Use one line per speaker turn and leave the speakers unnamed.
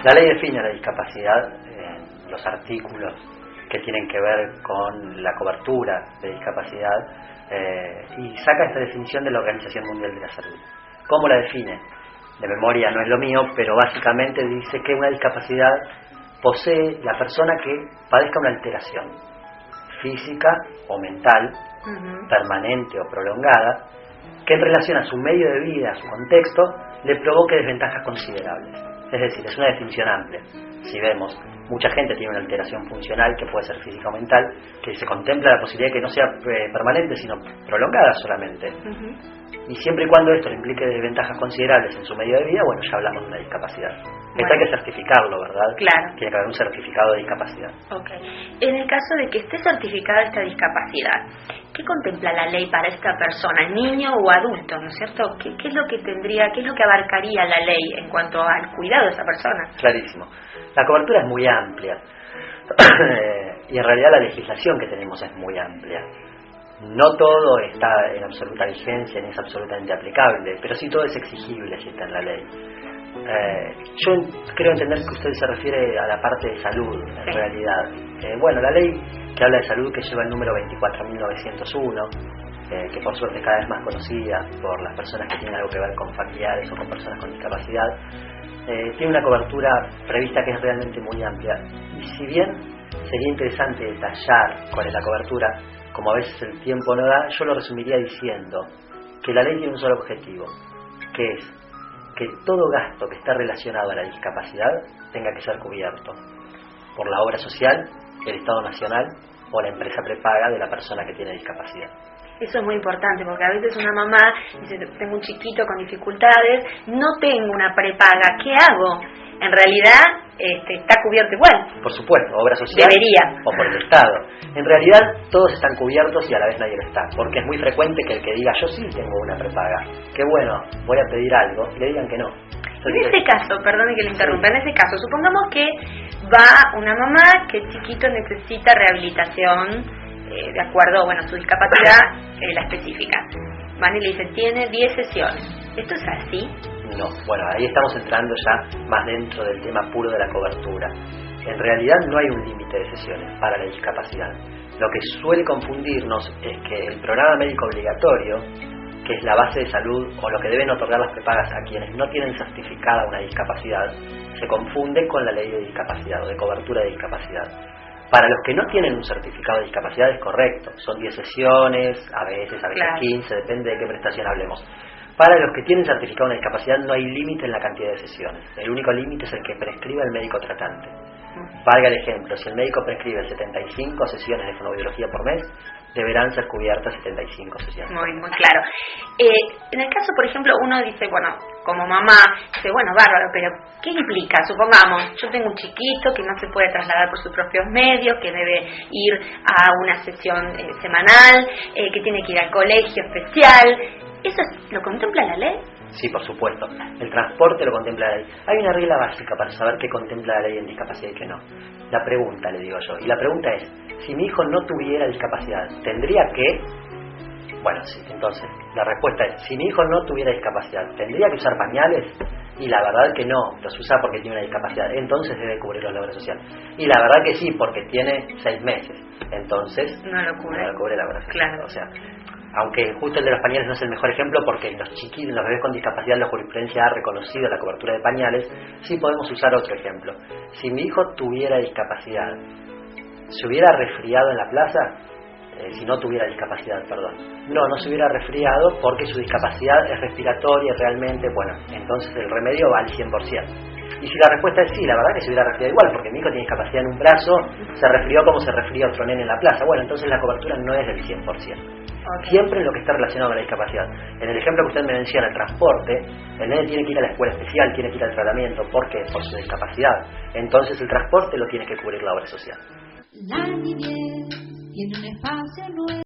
La ley define la discapacidad en los artículos que tienen que ver con la cobertura de discapacidad y saca esta definición de la Organización Mundial de la Salud. ¿Cómo la define? De memoria no es lo mío, pero básicamente dice que una discapacidad posee la persona que padezca una alteración física o mental, permanente o prolongada, que en relación a su medio de vida, a su contexto, le provoque desventajas considerables. Es decir, es una definición amplia. Si vemos, mucha gente tiene una alteración funcional, que puede ser física o mental, que se contempla la posibilidad de que no sea permanente, sino prolongada solamente. Y siempre y cuando esto le implique desventajas considerables en su medio de vida, bueno, ya hablamos de una discapacidad. Esto hay que certificarlo, ¿verdad?
Claro.
Tiene que haber un certificado de discapacidad.
Ok. En el caso de que esté certificada esta discapacidad, ¿qué contempla la ley para esta persona, niño o adulto, ¿no es cierto? ¿Qué es lo que tendría, qué es lo que abarcaría la ley en cuanto al cuidado de esa persona?
Clarísimo. La cobertura es muy amplia y en realidad la legislación que tenemos es muy amplia. No todo está en absoluta vigencia ni es absolutamente aplicable, pero sí todo es exigible si está en la ley. Yo creo entender que usted se refiere a la parte de salud, en realidad. Bueno, la ley que habla de salud, que lleva el número 24.901, que por suerte es cada vez más conocida por las personas que tienen algo que ver con familiares o con personas con discapacidad, tiene una cobertura prevista que es realmente muy amplia. Y si bien sería interesante detallar cuál es la cobertura, como a veces el tiempo no da, yo lo resumiría diciendo que la ley tiene un solo objetivo, que es que todo gasto que está relacionado a la discapacidad tenga que ser cubierto por la obra social, el Estado Nacional o la empresa prepaga de la persona que tiene discapacidad.
Eso es muy importante, porque a veces una mamá dice, tengo un chiquito con dificultades, no tengo una prepaga, ¿qué hago? En realidad está cubierto igual.
Por supuesto, obra social
debería,
o por el Estado. En realidad todos están cubiertos y a la vez nadie lo está, porque es muy frecuente que el que diga yo sí tengo una prepaga, qué bueno, voy a pedir algo, y le digan que no.
En ese caso, perdone que le interrumpa, en ese caso, supongamos que va una mamá que el chiquito necesita rehabilitación de acuerdo a su discapacidad, la específica. Van y le dicen, tiene 10 sesiones. ¿Esto es así?
No, bueno, ahí estamos entrando ya más dentro del tema puro de la cobertura. En realidad no hay un límite de sesiones para la discapacidad. Lo que suele confundirnos es que el programa médico obligatorio, que es la base de salud o lo que deben otorgar las prepagas a quienes no tienen certificada una discapacidad, se confunde con la ley de discapacidad o de cobertura de discapacidad. Para los que no tienen un certificado de discapacidad es correcto, son 10 sesiones, a veces
claro,
15, depende de qué prestación hablemos. Para los que tienen certificado de discapacidad no hay límite en la cantidad de sesiones, el único límite es el que prescriba el médico tratante. Valga el ejemplo, si el médico prescribe 75 sesiones de fonoaudiología por mes, deberán ser cubiertas 75 sesiones.
Muy claro. En el caso, por ejemplo, uno dice, como mamá, dice, bárbaro, pero ¿qué implica? Supongamos, yo tengo un chiquito que no se puede trasladar por sus propios medios, que debe ir a una sesión semanal, que tiene que ir al colegio especial. ¿Eso lo contempla la ley?
Sí, por supuesto. El transporte lo contempla la ley. Hay una regla básica para saber qué contempla la ley en discapacidad y qué no. La pregunta, le digo yo. Y la pregunta es, si mi hijo no tuviera discapacidad, ¿tendría que? Bueno, sí, entonces, la respuesta es, si mi hijo no tuviera discapacidad, ¿tendría que usar pañales? Y la verdad que no, los usa porque tiene una discapacidad, entonces debe cubrirlo la obra social. Y la verdad que sí, porque tiene 6 meses, entonces
no lo cubre
la obra social.
Claro.
O sea, aunque justo el de los pañales no es el mejor ejemplo porque en los chiquitos, en los bebés con discapacidad, la jurisprudencia ha reconocido la cobertura de pañales, sí podemos usar otro ejemplo. Si mi hijo tuviera discapacidad, ¿se hubiera resfriado en la plaza? Si no tuviera discapacidad, perdón. No se hubiera resfriado porque su discapacidad es respiratoria realmente, entonces el remedio va al 100%. Y si la respuesta es sí, la verdad que se hubiera resfriado igual, porque mi hijo tiene discapacidad en un brazo, se resfrió como se resfría otro nene en la plaza. Entonces la cobertura no es del 100%.
Okay.
Siempre en lo que está relacionado con la discapacidad. En el ejemplo que usted me menciona, el transporte, el nene tiene que ir a la escuela especial, tiene que ir al tratamiento. ¿Por qué? Por su discapacidad. Entonces el transporte lo tiene que cubrir la obra social.
La niñez tiene un espacio nuevo.